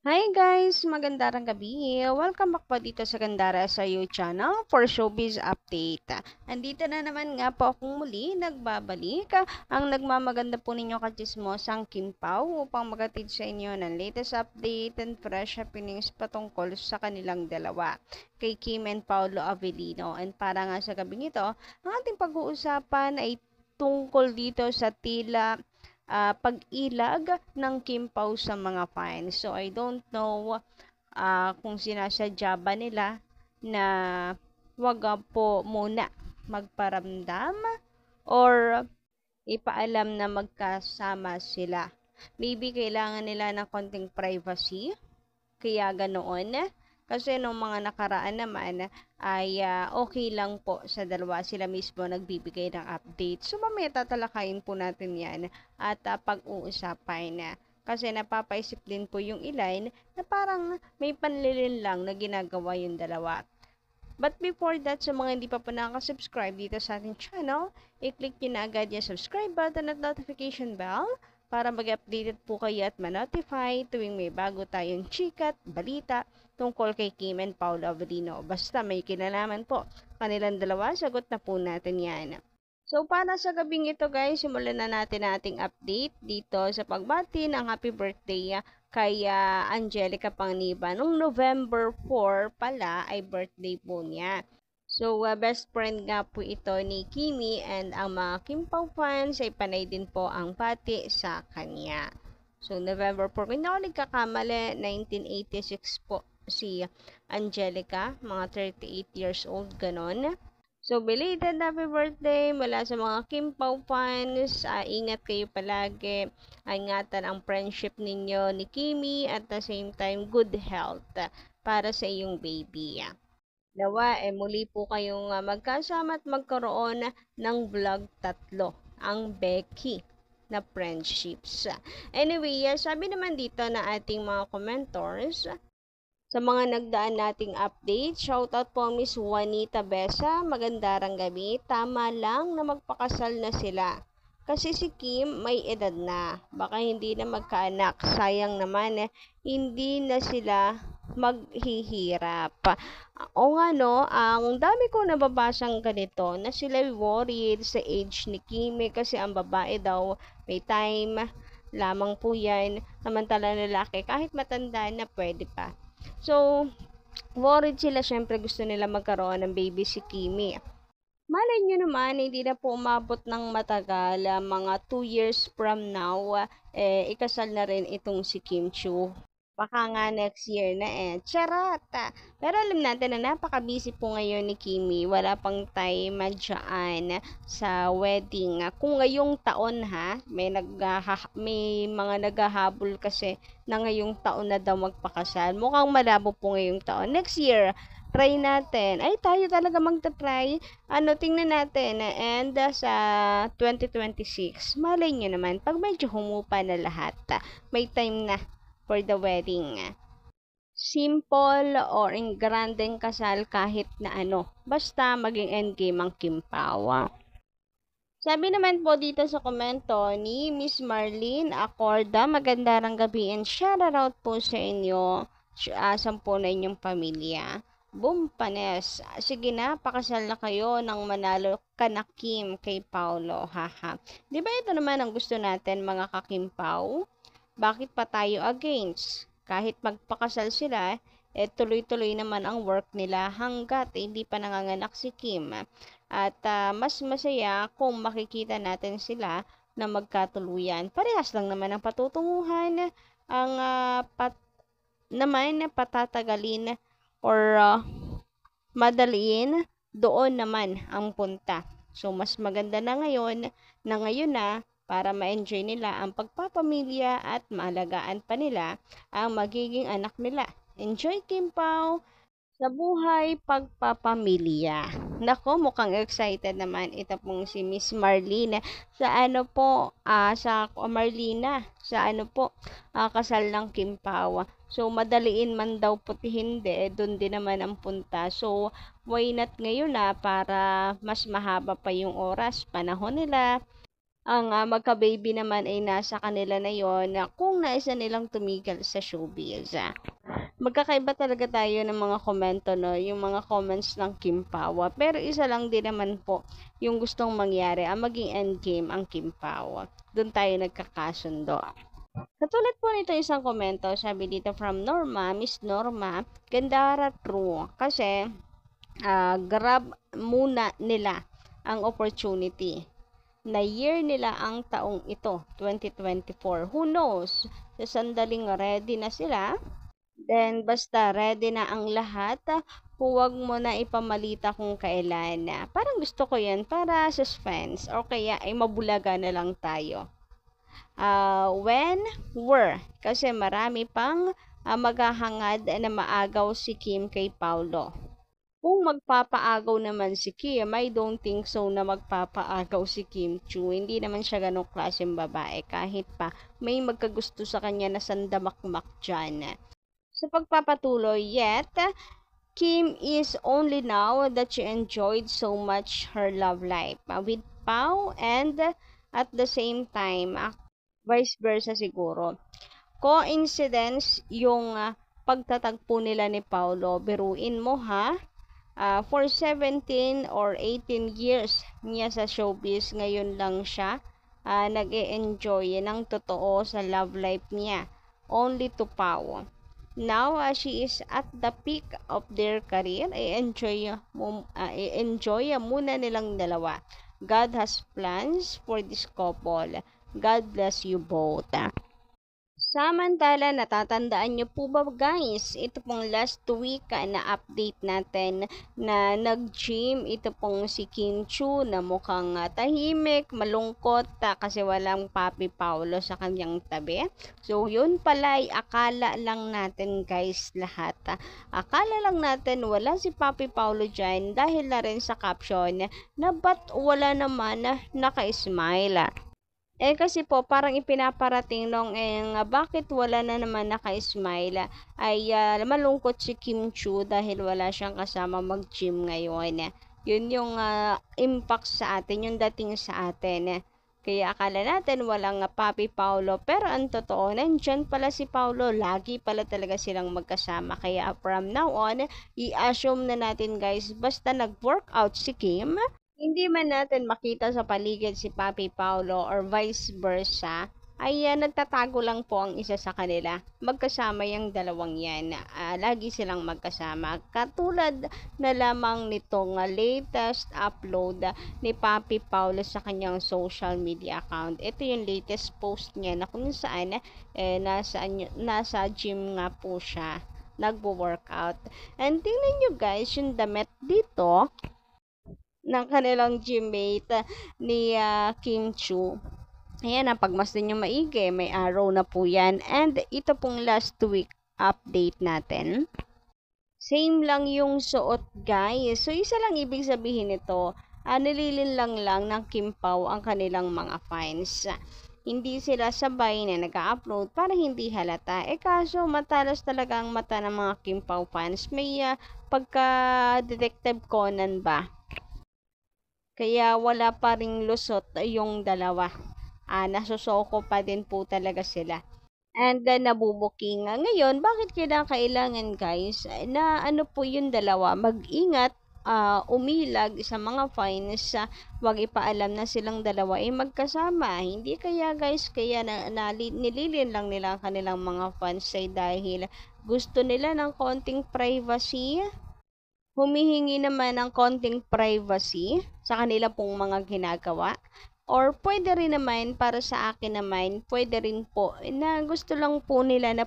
Hi guys! Magandang gabi! Welcome back po dito sa Gandara sa You channel for Showbiz Update. Andito na naman nga po akong muli nagbabalik ang nagmamaganda po ninyo kachismosang Kim Pao upang magatid sa inyo ng latest update and fresh happenings patungkol sa kanilang dalawa, kay Kim and Paolo Avellino. And para nga sa gabing ito, ang ating pag-uusapan ay tungkol dito sa tila pag-ilag ng Kim Pao sa mga fans. So, I don't know kung sinasadya ba nila na wag po muna magparamdam or ipaalam na magkasama sila. Maybe kailangan nila ng konting privacy, kaya ganoon. Kasi nung mga nakaraan naman ay okay lang po sa dalawa, sila mismo nagbibigay ng update. So mamaya tatalakayin po natin yan at pag-uusapan na. Kasi napapaisip din po yung ilan na parang may panlilin lang na ginagawa yung dalawa. But before that, sa mga hindi pa po nakaka-subscribe dito sa ating channel, i-click nyo na agad yung subscribe button at notification bell para mag-updated po kayo at ma-notify tuwing may bago tayong chikat, balita tungkol kay Kim and Paolo Avellino. Basta may kinalaman po kanilang dalawa, sagot na po natin yan. So, para sa gabing ito guys, simulan na natin ating update dito sa pagbati ng happy birthday kay Angelica Panganiban. Noong November 4 pala ay birthday po niya. So, best friend nga po ito ni Kimi and ang mga Kim Pao fans ay panay din po ang pati sa kanya. So, November 4, kung hindi ako nagkakamali, 1986 po si Angelica, mga 38 years old, ganon. So, belated happy birthday mula sa mga Kim Pao fans. Ingat kayo palagi. Ingatan ang friendship ninyo ni Kimi at the same time, good health para sa iyong baby. Nawa, muli po kayong magkasama at magkaroon ng vlog tatlo, ang Becky na friendships. Anyway, sabi naman dito na ating mga commentors, sa mga nagdaan nating update, shoutout po Miss Juanita Besa, magandarang gabi. Tama lang na magpakasal na sila. Kasi si Kim may edad na. Baka hindi na magkaanak. Sayang naman hindi na sila maghihirap. O nga no, ang dami ko nababasang ganito na sila worried sa age ni Kim kasi ang babae daw may time lamang po yan. Samantala lalaki kahit matanda na pwede pa. So, worried sila. Syempre, gusto nila magkaroon ng baby si Kimi. Malay nyo naman, hindi na po umabot ng matagal. Mga 2 years from now, ikasal na rin itong si Kim Chu. Baka nga next year na Charot! Pero alam natin na napaka-busy po ngayon ni Kimi. Wala pang time dyan sa wedding. Kung ngayong taon may mga naghahabol kasi na ngayong taon na daw magpakasal. Mukhang malabo po ngayong taon. Next year, try natin. Ay, tayo talaga magta-try. Tingnan natin. And sa 2026, malay nyo naman, pag medyo humupa na lahat, may time na for the wedding. Simple or in grandeng kasal kahit na ano. Basta maging endgame ang Kim Pao. Sabi naman po dito sa komento ni Miss Marlene Acorda, magandang gabi and shoutout po sa inyo, sampo na inyong pamilya. Boom, panes. Sige na, pakasal na kayo nang manalo ka na Kim kay Paolo, haha. Di ba ito naman ang gusto natin mga ka-Kim Pao? Bakit pa tayo against? Kahit magpakasal sila, tuloy-tuloy naman ang work nila hanggat hindi pa nanganganak si Kim. At mas masaya kung makikita natin sila na magkatuluyan. Parehas lang naman ang patutunguhan, ang naman patatagalin or madaliin, doon naman ang punta. So, mas maganda na ngayon na para ma-enjoy nila ang pagpapamilya at maalagaan pa nila ang magiging anak nila. Enjoy Kim Pao sa buhay pagpapamilya. Nako, mukhang excited naman ito pong si Miss Marlene sa Marlina, sa kasal ng Kim Pao. So, madaliin man daw puti hindi, doon din naman ang punta. So, why not ngayon para mas mahaba pa yung oras, panahon nila, Ang magka-baby naman ay nasa kanila na yon na kung nais nilang tumigil sa showbiz. Magkakaiba talaga tayo ng mga komento, no? Yung mga comments ng Kim Pao. Pero isa lang din naman po yung gustong mangyari, ang maging endgame ang Kim Pao. Doon tayo nagkakasundo. Katulad po nito isang komento, sabi dito from Norma, Miss Norma, Gandara true. Kasi grab muna nila ang opportunity na year nila ang taong ito, 2024. Who knows? Sa sandaling ready na sila, then basta ready na ang lahat, huwag mo na ipamalita kung kailan. Parang gusto ko yan para suspense or kaya ay mabulaga na lang tayo. When, were, kasi marami pang maghahangad na maagaw si Kim kay Paulo. Kung magpapaagaw naman si Kim, I don't think so na magpapaagaw si Kim Chu. Hindi naman siya ganong klaseng babae. Kahit pa may magkagusto sa kanya na sandamakmak dyan. Sa pagpapatuloy, yet, Kim is only now that she enjoyed so much her love life with Pao and at the same time, vice versa siguro. Coincidence yung pagtatagpo nila ni Paulo. Biruin mo ha, for 17 or 18 years niya sa showbiz, ngayon lang siya nag-e-enjoy ng totoo sa love life niya. Only to Pao. Now, she is at the peak of their career. I-enjoy muna nilang dalawa. God has plans for this couple. God bless you both. Samantala, natatandaan nyo po ba guys, ito pong last week na update natin na nag-gym, ito pong si Kim Chu na mukhang tahimik, malungkot kasi walang Papi Paulo sa kanyang tabi. So, yun pala ay akala lang natin guys lahat. Akala lang natin wala si Papi Paulo dyan dahil na rin sa caption na ba't wala naman naka-smile. Kasi po parang ipinaparating nung bakit wala na naman naka-smile ay malungkot si Kim Chu dahil wala siyang kasama mag-gym ngayon. Yun yung impact sa atin, yung dating sa atin. Kaya akala natin walang Papi Paulo, pero ang totoo, nandyan pala si Paulo, lagi pala talaga silang magkasama. Kaya from now on, i-assume na natin guys, basta nag-workout si Kim, hindi man natin makita sa paligid si Papi Paulo or vice versa, ay nagtatago lang po ang isa sa kanila. Magkasama yung dalawang yan. Lagi silang magkasama. Katulad na lamang nitong latest upload ni Papi Paulo sa kanyang social media account. Ito yung latest post niya na kung saan nasa gym nga po siya nagbo-workout. And tingnan nyo guys, yung damit dito ng kanilang gymmate ni Kim Chu. Ayan, pagmasdan nyo maigi, may arrow na po yan. And ito pong last week update natin. Same lang yung suot guys. So isa lang ibig sabihin nito, nililin lang ng Kim Pao ang kanilang mga fans. Hindi sila sabay na nag-upload para hindi halata. Kaso matalas talaga ang mata ng mga Kim Pao fans. May pagka-Detective Conan ba? Kaya wala pa ring lusot yung dalawa. Nasusoko pa din po talaga sila. And nabubuking. Ngayon, bakit kailangan guys na ano po yung dalawa? Mag-ingat, umilag sa mga fans, wag ipaalam na silang dalawa ay magkasama. Hindi kaya guys, kaya nililin lang nila ang kanilang mga fans ay dahil gusto nila ng konting privacy. Humihingi naman ng konting privacy sa kanila pong mga ginagawa. Or pwede rin naman, para sa akin naman, pwede rin po na gusto lang po nila na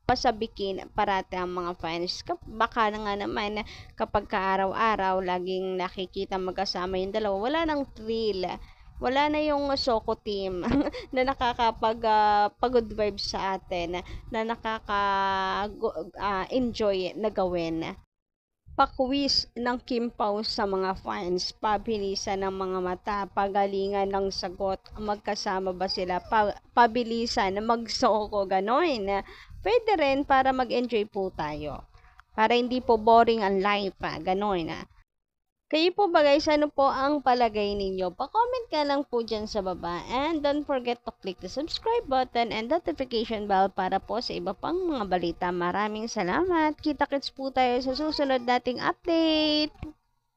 pasabikin parati ang mga fans. Baka na nga naman kapag kaaraw-araw laging nakikita magkasama yung dalawa, wala nang thrill. Wala na yung Soko team na nakakapag-good vibes sa atin, na nakaka-enjoy na gawin. Pakwis ng Kim Pao sa mga fans, pabilisan ng mga mata, pagalingan ng sagot, magkasama ba sila, pabilisan, magsoko, gano'n. Pwede rin para mag-enjoy po tayo. Para hindi po boring ang life, gano'n. Kayo po ba guys, ano po ang palagay ninyo? Pa-comment ka lang po dyan sa baba. And don't forget to click the subscribe button and notification bell para po sa iba pang mga balita. Maraming salamat. Kita-kits po tayo sa susunod nating update.